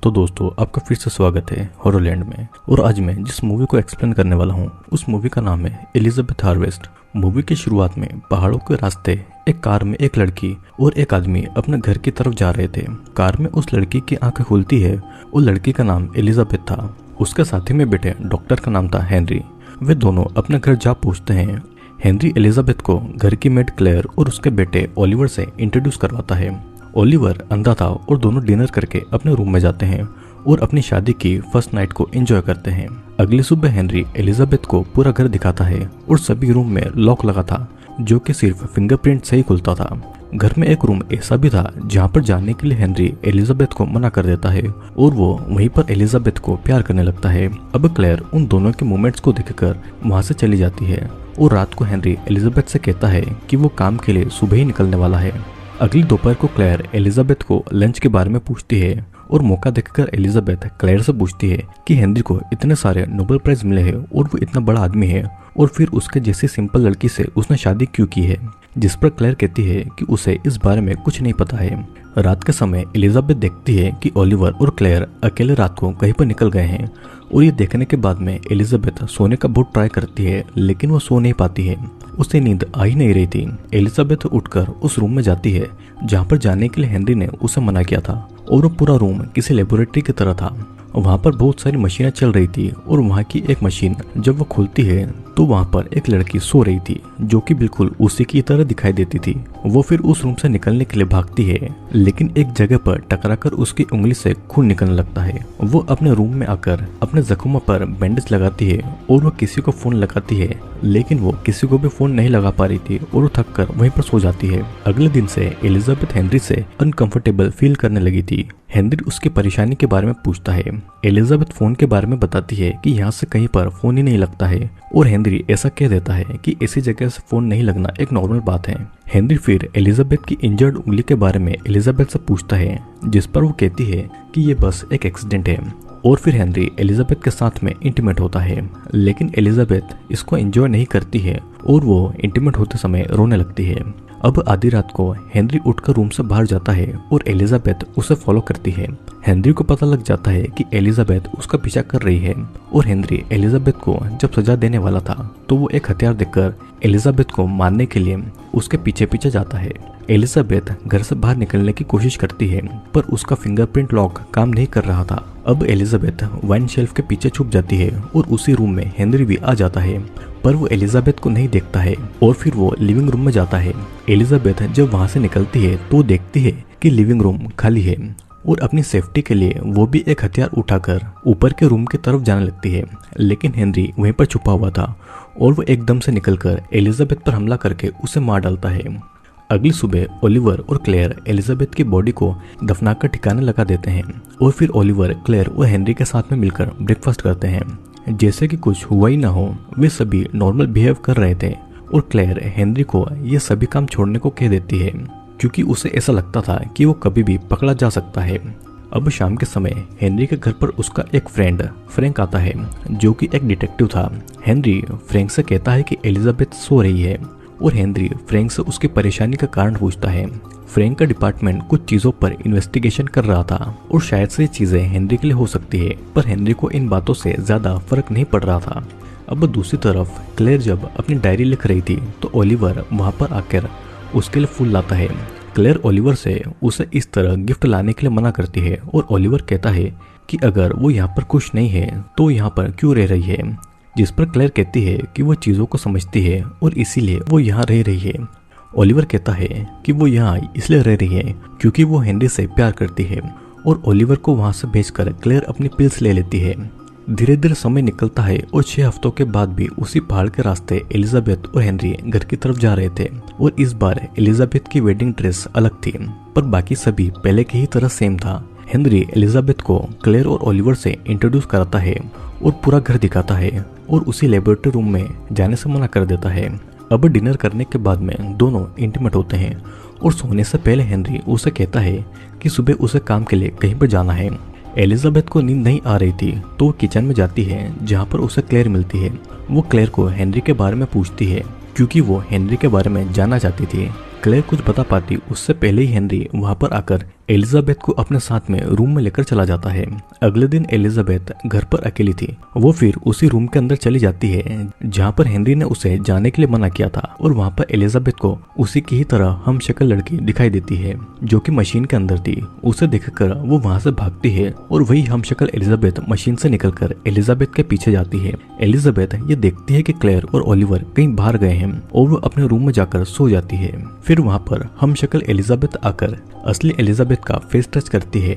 तो दोस्तों आपका फिर से स्वागत है हॉररलैंड में। और आज मैं जिस मूवी को एक्सप्लेन करने वाला हूँ उस मूवी का नाम है एलिजाबेथ हार्वेस्ट। मूवी की शुरुआत में पहाड़ों के रास्ते एक कार में एक लड़की और एक आदमी अपने घर की तरफ जा रहे थे। कार में उस लड़की की आंखें खुलती है और लड़की का नाम एलिजाबेथ था। उसके साथी में बैठे डॉक्टर का नाम था हेनरी। वे दोनों अपने घर जा पहुंचते हैं। हेनरी एलिजाबेथ को घर की मेड क्लेयर और उसके बेटे ओलिवर से इंट्रोड्यूस करवाता है। ओलिवर अंधा था और दोनों डिनर करके अपने रूम में जाते हैं और अपनी शादी की फर्स्ट नाइट को एंजॉय करते हैं। अगली सुबह हेनरी एलिजाबेथ को पूरा घर दिखाता है और सभी रूम में लॉक लगा था जो कि सिर्फ फिंगरप्रिंट से ही खुलता था। घर में एक रूम ऐसा भी था जहाँ पर जाने के लिए हेनरी एलिजाबेथ को मना कर देता है और वो वहीं पर एलिजाबेथ को प्यार करने लगता है। अब क्लेयर उन दोनों के मोमेंट्स को देखकर वहाँ से चली जाती है और रात को हेनरी एलिजाबेथ से कहता है कि वो काम के लिए सुबह ही निकलने वाला है। अगली दोपहर को क्लेयर एलिजाबेथ को लंच के बारे में पूछती है और मौका देखकर एलिजाबेथ क्लेयर से पूछती है कि हेनरी को इतने सारे नोबेल प्राइज मिले हैं और वो इतना बड़ा आदमी है और फिर उसके जैसी सिंपल लड़की से उसने शादी क्यों की है, जिस पर क्लेयर कहती है कि उसे इस बारे में कुछ नहीं पता है। रात के समय एलिजाबेथ देखती है कि ओलिवर और क्लेयर अकेले रात को कहीं पर निकल गए हैं और ये देखने के बाद में एलिजाबेथ सोने का बहुत ट्राई करती है लेकिन वो सो नहीं पाती है। उसे नींद आ ही नहीं रही थी। एलिजाबेथ उठकर उस रूम में जाती है जहाँ पर जाने के लिए हेनरी ने उसे मना किया था और वो पूरा रूम किसी लेबोरेटरी की तरह था। वहाँ पर बहुत सारी मशीनें चल रही थी और वहाँ की एक मशीन जब वो खुलती है तो वहाँ पर एक लड़की सो रही थी जो कि बिल्कुल उसी की तरह दिखाई देती थी। वो फिर उस रूम से निकलने के लिए भागती है लेकिन एक जगह पर टकराकर उसकी उंगली से खून निकलने लगता है। वो अपने रूम में आकर अपने जख्मों पर बैंडेज लगाती है और वो किसी को फोन लगाती है लेकिन वो किसी को भी फोन नहीं लगा पा रही थी और वो थक कर वहीं पर सो जाती है। अगले दिन से एलिजाबेथ हेनरी से अनकंफर्टेबल फील करने लगी थी। हेनरी उसकी परेशानी के बारे में पूछता है। एलिजाबेथ फोन के बारे में बताती है कि यहाँ से कहीं पर फोन ही नहीं लगता है और हेनरी ऐसा कह देता है कि ऐसी जगह से फोन नहीं लगना एक नॉर्मल बात है। हेनरी फिर एलिजाबेथ की इंजर्ड उंगली के बारे में एलिजाबेथ से पूछता है जिस पर वो कहती है कि ये बस एक एक्सीडेंट है और फिर हेनरी एलिजाबेथ के साथ में इंटीमेट होता है लेकिन एलिजाबेथ इसको एंजॉय नहीं करती है और वो इंटीमेट होते समय रोने लगती है। अब आधी रात को हेनरी उठकर रूम से बाहर जाता है और एलिजाबेथ उसे फॉलो करती है। हेनरी को पता लग जाता है कि एलिजाबेथ उसका पीछा कर रही है और हेनरी एलिजाबेथ को जब सजा देने वाला था तो वो एक हथियार देकर एलिजाबेथ को मारने के लिए उसके पीछे पीछे जाता है। एलिजाबेथ घर से बाहर निकलने की कोशिश करती है पर उसका फिंगरप्रिंट लॉक काम नहीं कर रहा था। अब एलिजाबेथ वाइन शेल्फ के पीछे छुप जाती है और उसी रूम में हेनरी भी आ जाता है पर वो एलिजाबेथ को नहीं देखता है और फिर वो लिविंग रूम में जाता है। एलिजाबेथ जब वहां से निकलती है तो देखती है कि लिविंग रूम खाली है और अपनी सेफ्टी के लिए वो भी एक हथियार उठाकर ऊपर के रूम की तरफ जाने लगती है लेकिन हेनरी वहीं पर छुपा हुआ था और वो एकदम से निकलकर एलिजाबेथ पर हमला करके उसे मार डालता है। अगली सुबह ओलिवर और क्लेयर एलिजाबेथ की बॉडी को दफनाकर ठिकाने लगा देते हैं और फिर ओलिवर, क्लेयर और हेनरी के साथ में मिलकर ब्रेकफास्ट करते हैं जैसे कि कुछ हुआ ही ना हो। वे सभी नॉर्मल बिहेव कर रहे थे और क्लेयर हेनरी को ये सभी काम छोड़ने को कह देती है क्योंकि उसे ऐसा लगता था कि वो कभी भी पकड़ा जा सकता है। अब शाम के समय हेनरी के घर पर उसका एक फ्रेंड फ्रैंक आता है जो कि एक डिटेक्टिव था। हेनरी फ्रैंक से कहता है कि एलिजाबेथ सो रही है और हेनरी फ्रैंक से उसकी परेशानी का कारण पूछता है। फ्रैंक का डिपार्टमेंट कुछ चीजों पर इन्वेस्टिगेशन कर रहा था और शायद से ये चीजें हेनरी के लिए हो सकती है पर हेनरी को इन बातों से ज्यादा फर्क नहीं पड़ रहा था। अब दूसरी तरफ क्लेयर जब अपनी डायरी लिख रही थी तो ओलिवर वहां पर आकर उसके लिए फूल लाता है। क्लेयर ओलिवर से उसे इस तरह गिफ्ट लाने के लिए मना करती है और ओलिवर कहता है कि अगर वो यहाँ पर खुश नहीं है तो यहाँ पर क्यों रह रही है, जिस पर क्लेयर कहती है कि वो चीज़ों को समझती है और इसीलिए वो यहाँ रह रही है। ओलिवर कहता है कि वो यहाँ इसलिए रह रही है क्योंकि वो हेनरी से प्यार करती है और ओलिवर को वहाँ से भेजकर क्लेयर अपनी पिल्स ले लेती है। धीरे धीरे समय निकलता है और 6 हफ्तों के बाद भी उसी पहाड़ के रास्ते एलिजाबेथ और हेनरी घर की तरफ जा रहे थे और इस बार एलिजाबेथ की वेडिंग ड्रेस अलग थी पर बाकी सभी पहले की ही तरह सेम था। हेनरी एलिजाबेथ को क्लेयर और ओलिवर से इंट्रोड्यूस कराता है और पूरा घर दिखाता है और उसी लेबोरेटरी रूम में जाने से मना कर देता है। अब डिनर करने के बाद में दोनों इंटीमेट होते हैं और सोने से पहले हेनरी उसे कहता है कि सुबह उसे काम के लिए कहीं पर जाना है। एलिजाबेथ को नींद नहीं आ रही थी तो वो किचन में जाती है जहाँ पर उसे क्लेयर मिलती है। वो क्लेयर को हेनरी के बारे में पूछती है क्योंकि वो हेनरी के बारे में जानना चाहती थी। क्लेयर कुछ बता पाती उससे पहले ही हेनरी वहाँ पर आकर एलिजाबेथ को अपने साथ में रूम में लेकर चला जाता है। अगले दिन एलिजाबेथ घर पर अकेली थी। वो फिर उसी रूम के अंदर चली जाती है जहाँ पर हेनरी ने उसे जाने के लिए मना किया था, और वहाँ पर एलिजाबेथ को उसी की ही तरह हम शक्ल लड़की दिखाई देती है जो कि मशीन के अंदर थी। उसे देखकर वो वहाँ से भागती है और वही हम शक्ल एलिजाबेथ मशीन से निकलकर एलिजाबेथ के पीछे जाती है। एलिजाबेथ ये देखती है कि क्लेयर और ओलिवर कहीं बाहर गए हैं और वो अपने रूम में जाकर सो जाती है। फिर वहाँ पर हम शक्ल एलिजाबेथ आकर असली एलिजाबेथ का फेस टच करती है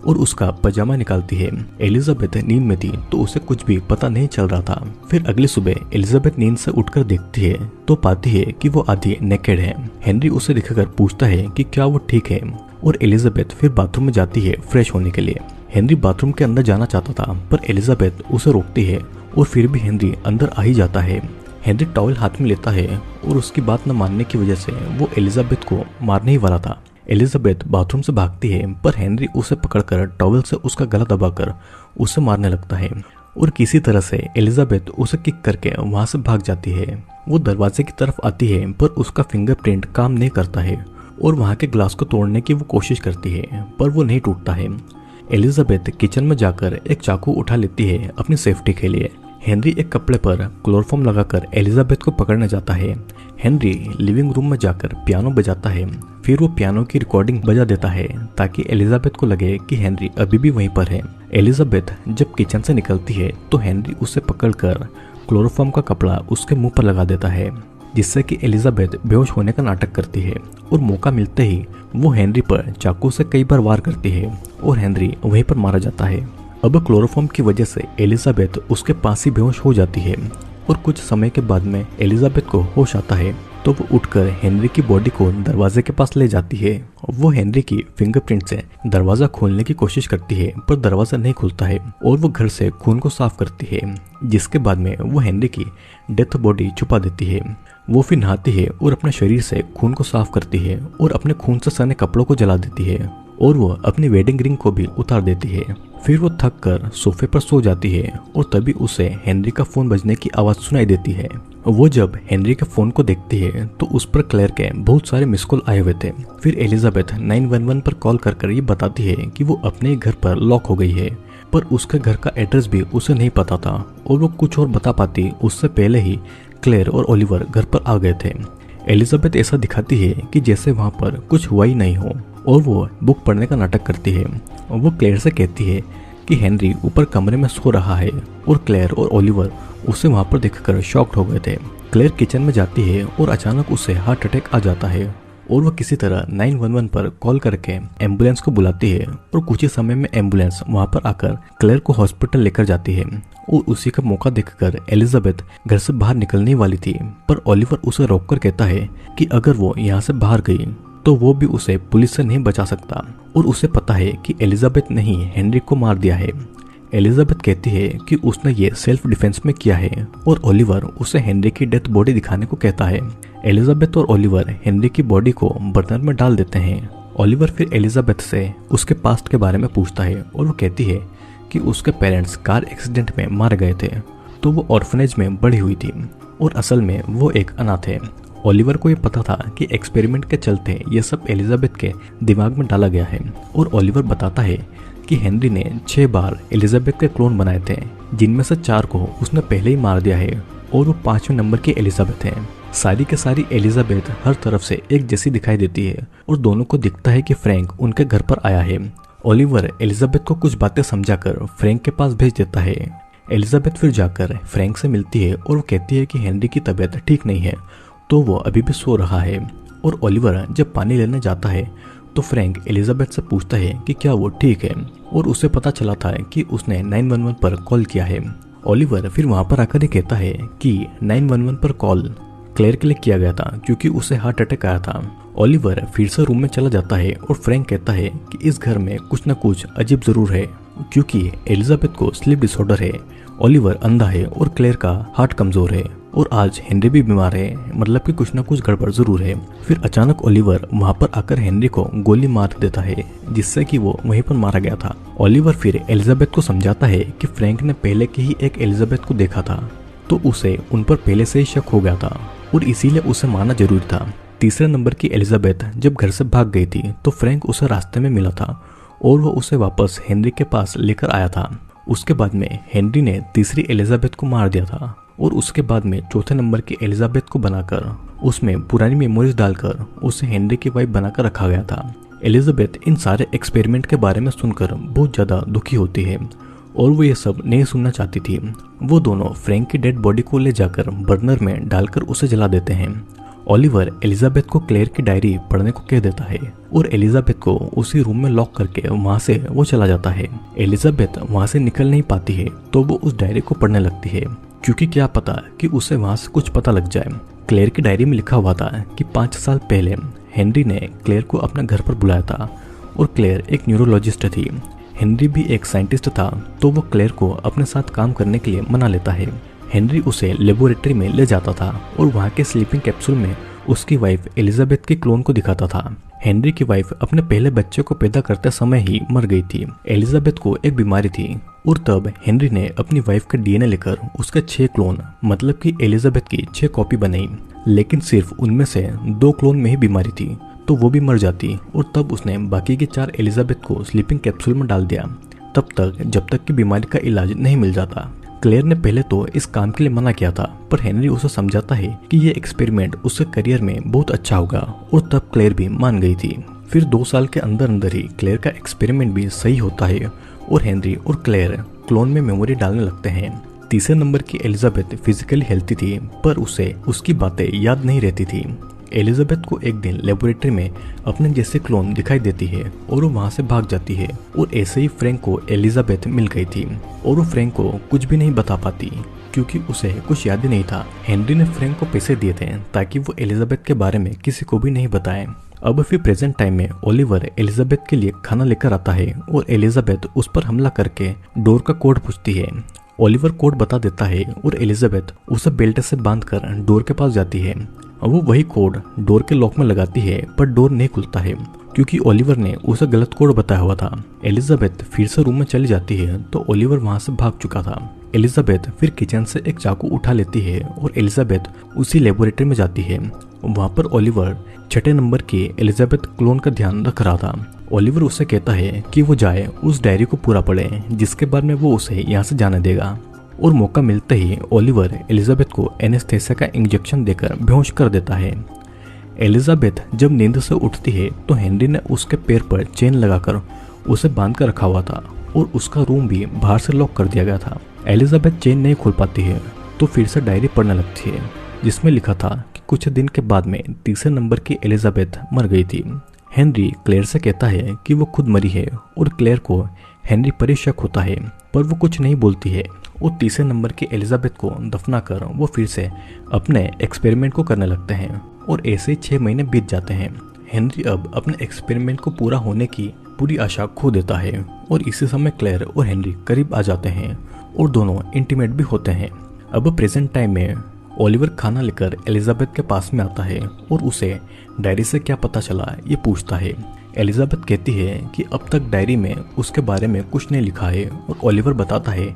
और उसका पजामा निकालती है। एलिजाबेथ नींद में थी तो उसे कुछ भी पता नहीं चल रहा था। फिर अगली सुबह एलिजाबेथ नींद से उठकर देखती है तो पाती है कि वो आधी नेकेड है। हेनरी उसे देखकर पूछता है कि क्या वो ठीक है, और एलिजाबेथ फिर बाथरूम में जाती है फ्रेश होने के लिए। हेनरी बाथरूम के अंदर जाना चाहता था पर एलिजाबेथ उसे रोकती है और फिर भी हेनरी अंदर आ ही जाता है। हेनरी टॉवल हाथ में लेता है और उसकी बात न मानने की वजह से वो एलिजाबेथ को मारने ही वाला था। एलिजाबेथ बाथरूम से भागती है पर हेनरी उसे पकड़कर टॉवल से उसका गला दबाकर उसे मारने लगता है और किसी तरह से एलिजाबेथ उसे किक करके वहां से भाग जाती है। वो दरवाजे की तरफ आती है पर उसका फिंगरप्रिंट काम नहीं करता है और वहां के ग्लास को तोड़ने की वो कोशिश करती है पर वो नहीं टूटता है। एलिजाबेथ किचन में जाकर एक चाकू उठा लेती है अपनी सेफ्टी के लिए। हेनरी एक कपड़े पर क्लोरोफॉर्म लगाकर एलिजाबेथ को पकड़ने जाता है। हेनरी लिविंग रूम में जाकर पियानो बजाता है। फिर वो पियानो की रिकॉर्डिंग बजा देता है ताकि एलिजाबेथ को लगे कि हेनरी अभी भी वहीं पर है। एलिजाबेथ जब किचन से निकलती है तो हेनरी उसे पकड़कर क्लोरोफॉर्म का कपड़ा उसके मुंह पर लगा देता है, जिससे कि एलिजाबेथ बेहोश होने का नाटक करती है और मौका मिलते ही वो हेनरी पर चाकू से कई बार वार करती है और हेनरी वहीं पर मारा जाता है। अब क्लोरोफॉर्म की वजह से एलिजाबेथ उसके पास ही बेहोश हो जाती है और कुछ समय के बाद में एलिजाबेथ को होश आता है तो वो उठकर हेनरी की बॉडी को दरवाजे के पास ले जाती है। वो हेनरी की फिंगरप्रिंट से दरवाजा खोलने की कोशिश करती है पर दरवाजा नहीं खुलता है और वो घर से खून को साफ करती है, जिसके बाद में वो हेनरी की डेथ बॉडी छुपा देती है। वो फिर नहाती है और अपने शरीर से खून को साफ करती है और अपने खून से सने कपड़ों को जला देती है और वो अपनी वेडिंग रिंग को भी उतार देती है। फिर वो थक कर सोफे पर सो जाती है और तभी उसे हेनरी का फोन बजने की आवाज सुनाई देती है। वो जब हेनरी के फोन को देखती है तो उस पर क्लेयर के बहुत सारे मिस कॉल आए हुए थे। फिर एलिजाबेथ 911 पर कॉल कर ये बताती है कि वो अपने घर पर लॉक हो गई है, पर उसके घर का एड्रेस भी उसे नहीं पता था और वो कुछ और बता पाती उससे पहले ही क्लेयर और ओलिवर घर पर आ गए थे। एलिजाबेथ ऐसा दिखाती है कि जैसे वहाँ पर कुछ हुआ ही नहीं हो और वो बुक पढ़ने का नाटक करती है। और वो क्लेयर से कहती है कि हेनरी ऊपर कमरे में सो रहा है और क्लेयर और ओलिवर उसे वहाँ पर देखकर शॉक्ड हो गए थे। क्लेयर किचन में जाती है और अचानक उसे हार्ट अटैक आ जाता है और वो किसी तरह 911 पर कॉल करके एम्बुलेंस को बुलाती है और कुछ ही समय में एम्बुलेंस वहाँ पर आकर क्लेयर को हॉस्पिटल लेकर जाती है। और उसी का मौका देखकर एलिजाबेथ घर से बाहर निकलने वाली थी पर ओलिवर उसे रोककर कहता है कि अगर वो यहाँ से बाहर गई तो वो भी उसे पुलिस से नहीं बचा सकता और उसे पता है कि एलिजाबेथ ने ही हेनरी को मार दिया है। एलिजाबेथ कहती है कि उसने ये सेल्फ डिफेंस में किया है और ओलिवर उसे हेनरी की डेथ बॉडी दिखाने को कहता है। एलिजाबेथ और ओलिवर हेनरी की बॉडी को बर्नर में डाल देते हैं। ओलिवर फिर एलिजाबेथ से उसके पास्ट के बारे में पूछता है और वो कहती है कि उसके पेरेंट्स कार एक्सीडेंट में मारे गए थे तो वो ऑर्फनेज में बड़ी हुई थी और असल में वो एक अनाथ है। ओलिवर को ये पता था कि एक्सपेरिमेंट के चलते ये सब एलिजाबेथ के दिमाग में डाला गया है और ओलिवर बताता है कि हेनरी ने 6 बार एलिजाबेथ के क्लोन बनाए थे, जिनमें से 4 को उसने पहले ही मार दिया है और वो 5वें नंबर की एलिजाबेथ है। सारी के सारी एलिजाबेथ हर तरफ से एक जैसी दिखाई देती है और दोनों को दिखता है कि फ्रैंक उनके घर पर आया है। ओलिवर एलिजाबेथ को कुछ बातें समझाकर फ्रैंक के पास भेज देता है। एलिजाबेथ फिर जाकर फ्रैंक से मिलती है और वो कहती है कि हेनरी की तबीयत ठीक नहीं है तो वो अभी भी सो रहा है। और ओलिवर जब पानी लेने जाता है तो फ्रैंक एलिजाबेथ से पूछता है कि क्या वो ठीक है और उसे पता चला था कि उसने 911 पर कॉल किया है। ओलिवर फिर वहां पर आकर ही कहता है कि 911 पर कॉल क्लेयर के लिए किया गया था क्योंकि उसे हार्ट अटैक आया था। ओलिवर फिर से रूम में चला जाता है और फ्रैंक कहता है कि इस घर में कुछ न कुछ अजीब जरूर है क्योंकि एलिजाबेथ को स्लीप डिसऑर्डर है, ओलिवर अंधा है और क्लेयर का हार्ट कमजोर है और आज हेनरी भी बीमार है, मतलब कि कुछ ना कुछ गड़बड़ जरूर है। फिर अचानक ओलिवर वहां पर आकर हेनरी को गोली मार देता है जिससे कि वो वहीं पर मारा गया था। ओलिवर फिर एलिजाबेथ को समझाता है कि फ्रैंक ने पहले की ही एक एलिजाबेथ को देखा था तो उसे उन पर पहले से ही शक हो गया था और इसीलिए उसे मारना जरूरी था। तीसरे नंबर की एलिजाबेथ जब घर से भाग गई थी तो फ्रैंक उसे रास्ते में मिला था और वो उसे वापस हेनरी के पास लेकर आया था। उसके बाद में हेनरी ने तीसरी एलिजाबेथ को मार दिया था और उसके बाद में चौथे नंबर की एलिजाबेथ को बनाकर उसमें पुरानी मेमोरीज डालकर उसे हेनरी की वाइफ बनाकर रखा गया था। एलिजाबेथ इन सारे एक्सपेरिमेंट के बारे में सुनकर बहुत ज़्यादा दुखी होती है और वो ये सब नहीं सुनना चाहती थी। वो दोनों फ्रैंक की डेड बॉडी को ले जाकर बर्नर में डालकर उसे जला देते हैं। ओलिवर एलिजाबेथ को क्लेयर की डायरी पढ़ने को कह देता है और एलिजाबेथ को उसी रूम में लॉक करके वहां से वो चला जाता है। एलिजाबेथ वहां से निकल नहीं पाती है तो वो उस डायरी को पढ़ने लगती है क्योंकि क्या पता कि उसे वहां से कुछ पता लग जाए। क्लेयर की डायरी में लिखा हुआ था कि 5 साल पहले हेनरी ने क्लेयर को अपने घर पर बुलाया था और क्लेयर एक न्यूरोलॉजिस्ट थी। हेनरी भी एक साइंटिस्ट था तो वो क्लेयर को अपने साथ काम करने के लिए मना लेता है। हेनरी उसे लेबोरेटरी में ले जाता था और वहाँ के स्लीपिंग कैप्सूल में उसकी वाइफ एलिजाबेथ के क्लोन को दिखाता था। हेनरी की वाइफ अपने पहले बच्चे को पैदा करते समय ही मर गई थी। एलिजाबेथ को एक बीमारी थी और तब हेनरी ने अपनी वाइफ का डीएनए लेकर उसके 6 क्लोन मतलब कि एलिजाबेथ की 6 कॉपी बनाई, लेकिन सिर्फ उनमें से 2 क्लोन में ही बीमारी थी तो वो भी मर जाती और तब उसने बाकी की 4 एलिजाबेथ को स्लीपिंग कैप्सूल में डाल दिया तब तक जब तक कि बीमारी का इलाज नहीं मिल जाता। क्लेयर ने पहले तो इस काम के लिए मना किया था पर हेनरी उसे समझाता है कि ये एक्सपेरिमेंट उसके करियर में बहुत अच्छा होगा और तब क्लेयर भी मान गई थी। फिर 2 साल के अंदर अंदर ही क्लेयर का एक्सपेरिमेंट भी सही होता है और हेनरी और क्लेयर क्लोन में मेमोरी डालने लगते हैं। तीसरे नंबर की एलिजाबेथ फिजिकली हेल्थी थी पर उसे उसकी बातें याद नहीं रहती थी। एलिजाबेथ को एक दिन लेबोरेटरी में अपने जैसे क्लोन दिखाई देती है और वो वहां से भाग जाती है और ऐसे ही फ्रैंक को एलिजाबेथ मिल गई थी और वो फ्रैंक को कुछ भी नहीं बता पाती क्योंकि उसे कुछ याद ही नहीं था। हेनरी ने फ्रैंक को पैसे दिए थे ताकि वो एलिजाबेथ के बारे में किसी को भी नहीं बताए। अब फिर प्रेजेंट टाइम में ओलिवर एलिजाबेथ के लिए खाना लेकर आता है और एलिजाबेथ उस पर हमला करके डोर का कोड पूछती है। ओलिवर कोड बता देता है और एलिजाबेथ उसे बेल्ट से बांधकर डोर के पास जाती है। वो वही कोड डोर के लॉक में लगाती है पर डोर नहीं खुलता है क्योंकि ओलिवर ने उसे गलत कोड बताया हुआ था। एलिजाबेथ फिर से रूम में चली जाती है तो ओलिवर वहां से भाग चुका था। एलिजाबेथ फिर किचन से एक चाकू उठा लेती है और एलिजाबेथ उसी लेबोरेटरी में जाती है। वहां पर ओलिवर 6 नंबर की एलिजाबेथ क्लोन का ध्यान रख रहा था। ओलिवर उसे कहता है कि वो जाए उस डायरी को पूरा पढ़े जिसके बाद में वो उसे यहाँ से जाने देगा और मौका मिलते ही ओलिवर एलिजाबेथ को एनेस्थेसिया का इंजेक्शन देकर बेहोश कर देता है। एलिजाबेथ जब नींद से उठती है तो हेनरी ने उसके पैर पर चेन लगाकर उसे बांध कर रखा हुआ था और उसका रूम भी बाहर से लॉक कर दिया गया था। एलिजाबेथ चेन नहीं खोल पाती है तो फिर से डायरी पढ़ने लगती है जिसमें लिखा था कि कुछ दिन के बाद में तीसरे नंबर की एलिजाबेथ मर गई थी। हेनरी क्लेयर से कहता है कि वो खुद मरी है और क्लेयर को हेनरी पर शक होता है पर वो कुछ नहीं बोलती है और तीसरे नंबर की एलिजाबेथ को दफनाकर वो फिर से अपने एक्सपेरिमेंट को करने लगते हैं और ऐसे ही 6 महीने बीत जाते हैं। हेनरी अब अपने एक्सपेरिमेंट को पूरा होने की पूरी आशा खो देता है और इसी समय क्लेयर और हेनरी करीब आ जाते हैं और दोनों इंटीमेट भी होते हैं। अब प्रेजेंट टाइम में ओलिवर खाना लेकर एलिजाबेथ के पास में आता है और उसे डायरी से क्या पता चला ये पूछता है। एलिजाबेथ कहती है कि अब तक डायरी में उसके बारे में कुछ नहीं लिखा है और ओलिवर बताता है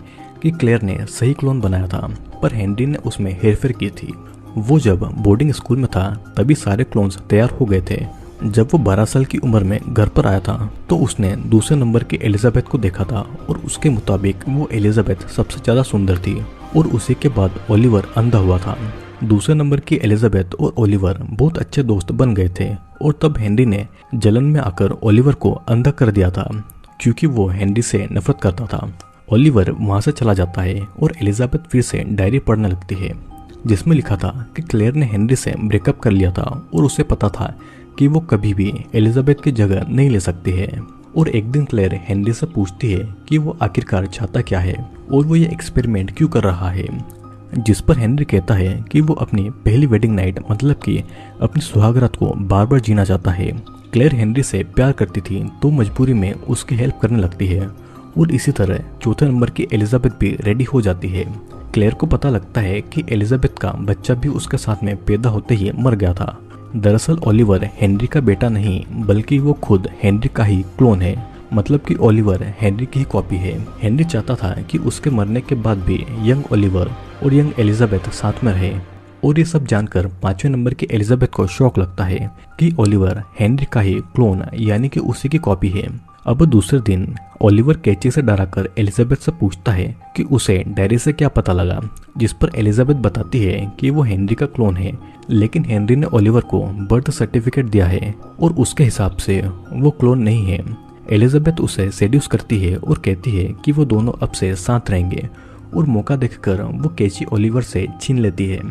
कि क्लेयर ने सही क्लोन बनाया था पर हेनरी ने उसमें हेरफेर की थी। वो जब बोर्डिंग स्कूल में था तभी सारे क्लोन्स तैयार हो गए थे। जब वो 12 साल की उम्र में घर पर आया था तो उसने दूसरे नंबर की एलिजाबेथ को देखा था और उसके मुताबिक वो एलिजाबेथ सबसे ज़्यादा सुंदर थी और उसी के बाद ओलिवर अंधा हुआ था। दूसरे नंबर की एलिजाबेथ और ओलिवर बहुत अच्छे दोस्त बन गए थे और तब हेनरी ने जलन में आकर ओलिवर को अंधा कर दिया था क्योंकि वो हेनरी से नफरत करता था। ओलिवर वहां से चला जाता है और एलिजाबेथ फिर से डायरी पढ़ने लगती है जिसमें लिखा था कि क्लेयर ने हेनरी से ब्रेकअप कर लिया था और उसे पता था कि वो कभी भी एलिजाबेथ की जगह नहीं ले सकती है। और एक दिन क्लेयर हेनरी से पूछती है कि वो आखिरकार चाहता क्या है और वो ये एक्सपेरिमेंट क्यों कर रहा है, जिस पर हेनरी कहता है कि वो अपनी पहली वेडिंग नाइट मतलब कि अपनी सुहागरात को बार बार जीना चाहता है। क्लेयर हेनरी से प्यार करती थी तो मजबूरी में उसकी हेल्प करने लगती है और इसी तरह चौथे नंबर की एलिजाबेथ भी रेडी हो जाती है। क्लेयर को पता लगता है कि एलिजाबेथ का बच्चा भी उसके साथ में पैदा होते ही मर गया था। दरअसल ओलिवर हेनरी का बेटा नहीं बल्कि वो खुद हेनरी का ही क्लोन है, मतलब कि ओलिवर हेनरी की ही कॉपी है। हेनरी चाहता था कि उसके मरने के बाद भी यंग ओलिवर और यंग एलिजाबेथ साथ में रहे और ये सब जानकर 5वें नंबर की एलिजाबेथ को शौक लगता है कि ओलिवर हेनरी का ही क्लोन यानी कि उसी की कॉपी है। अब दूसरे दिन ओलिवर कैची से डराकर एलिजाबेथ से पूछता है कि उसे डायरी से क्या पता लगा, जिस पर एलिजाबेथ बताती है कि वो हेनरी का क्लोन है, लेकिन हेनरी ने ओलिवर को बर्थ सर्टिफिकेट दिया है और उसके हिसाब से वो क्लोन नहीं है। एलिजाबेथ उसे सेड्यूस करती है और कहती है कि वो दोनों अब से साथ रहेंगे और मौका देखकर वो कैची ओलिवर से छीन लेती है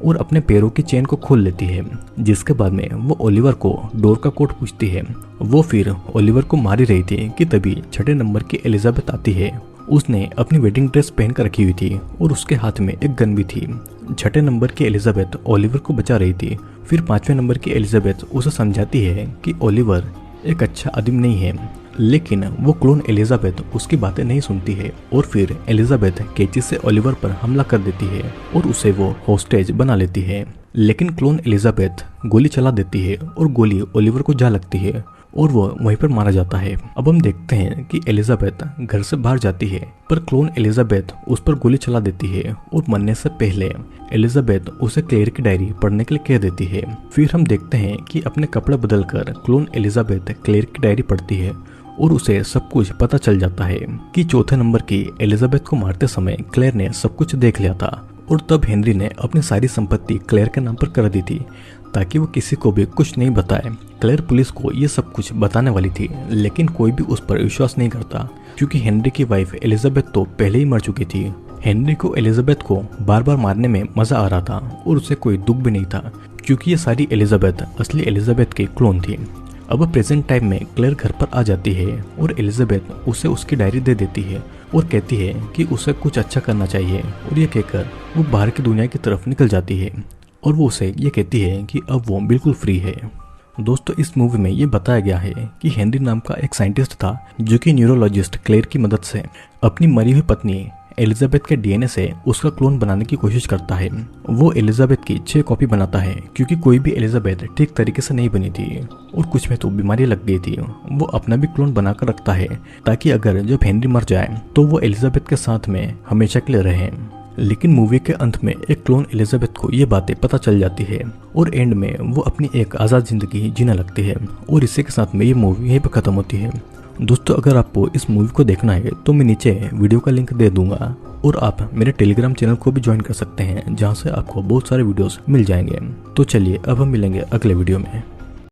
और अपने पैरों की चेन को खोल लेती है, जिसके बाद में वो ओलिवर को डोर का कोड पूछती है। वो फिर ओलिवर को मार ही रही थी कि तभी 6 नंबर की एलिजाबेथ आती है। उसने अपनी वेडिंग ड्रेस पहन कर रखी हुई थी और उसके हाथ में एक गन भी थी। 6 नंबर की एलिजाबेथ ओलिवर को बचा रही थी। फिर 5वें नंबर की एलिजाबेथ उसे समझाती है कि ओलिवर एक अच्छा आदमी नहीं है, लेकिन वो क्लोन एलिजाबेथ उसकी बातें नहीं सुनती है और फिर एलिजाबेथ कैची से ओलिवर पर हमला कर देती है और उसे वो होस्टेज बना लेती है। लेकिन क्लोन एलिजाबेथ गोली चला देती है और गोली ओलिवर को जा लगती है और वो वहीं पर मारा जाता है। अब हम देखते हैं कि एलिजाबेथ घर से बाहर जाती है, पर क्लोन एलिजाबेथ उस पर गोली चला देती है और मरने से पहले एलिजाबेथ उसे क्लेयर की डायरी पढ़ने के लिए कह देती है। फिर हम देखते हैं कि अपने कपड़े बदलकर क्लोन एलिजाबेथ क्लेयर की डायरी पढ़ती है और उसे सब कुछ पता चल जाता है कि 4 नंबर की एलिजाबेथ को मारते समय क्लेयर ने सब कुछ देख लिया था और तब हेनरी ने अपनी सारी संपत्ति क्लेयर के नाम पर कर दी थी ताकि वो किसी को भी कुछ नहीं बताए। क्लेयर पुलिस को ये सब कुछ बताने वाली थी, लेकिन कोई भी उस पर विश्वास नहीं करता क्योंकि हेनरी की वाइफ एलिजाबेथ तो पहले ही मर चुकी थी। हेनरी को एलिजाबेथ को बार बार मारने में मजा आ रहा था और उसे कोई दुख भी नहीं था क्योंकि ये सारी एलिजाबेथ असली एलिजाबेथ की क्लोन थी। अब प्रेजेंट टाइम में क्लेयर घर पर आ जाती है और एलिजाबेथ उसे उसकी डायरी दे देती है और कहती है कि उसे कुछ अच्छा करना चाहिए और ये कहकर वो बाहर की दुनिया की तरफ निकल जाती है और वो उसे ये कहती है कि अब वो बिल्कुल फ्री है। दोस्तों, इस मूवी में ये बताया गया है कि हेनरी नाम का एक साइंटिस्ट था जो कि न्यूरोलॉजिस्ट क्लेयर की मदद से अपनी मरी हुई पत्नी एलिजाबेथ के डीएनए से उसका क्लोन बनाने की कोशिश करता है। वो एलिजाबेथ की 6 कॉपी बनाता है क्योंकि कोई भी एलिजाबेथ ठीक तरीके से नहीं बनी थी और कुछ में तो बीमारी लग गई थी। वो अपना भी क्लोन बनाकर रखता है ताकि अगर जब हेनरी मर जाए तो वो एलिजाबेथ के साथ में हमेशा के लिए रहे। लेकिन मूवी के अंत में एक क्लोन एलिजाबेथ को ये बातें पता चल जाती है और एंड में वो अपनी एक आज़ाद जिंदगी जीने लगती है और इसी के साथ में ये मूवी यहीं पर खत्म होती है। दोस्तों, अगर आपको इस मूवी को देखना है तो मैं नीचे वीडियो का लिंक दे दूंगा और आप मेरे टेलीग्राम चैनल को भी ज्वाइन कर सकते हैं जहां से आपको बहुत सारे वीडियोस मिल जाएंगे। तो चलिए अब हम मिलेंगे अगले वीडियो में।